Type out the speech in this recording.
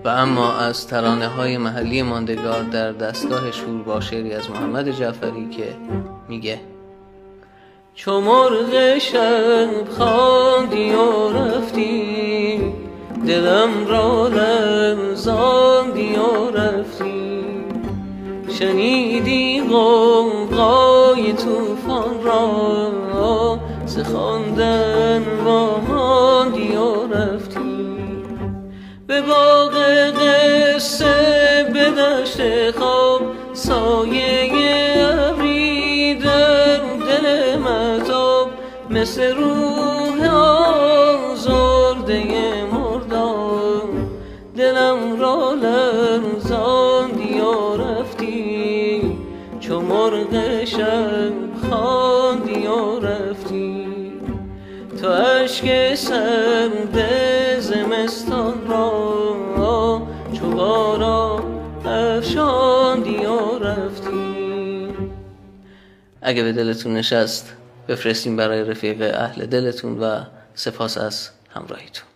و اما از ترانه‌های محلی ماندگار در دستگاه شور با شعری از محمد جعفری که میگه: چو مرغ شب خواندی و رفتی، دلم را لرزاندی و رفتی. شنیدی غوغای طوفان را، ز خواندن واماندی و رفتی. به باغ قصه به دشت خواب، سایه ابری در دل مهتاب، مثل روح آزرده مردار، دلم را لرزاندی و رفتی. چو مرغ شب خواندی و رفتی. تو اشک سرد زمستان را، چو باران افشاندی و رفتی. اگه به دلتون نشست بفرستین برای رفیق اهل دلتون و سپاس از همراهیتون.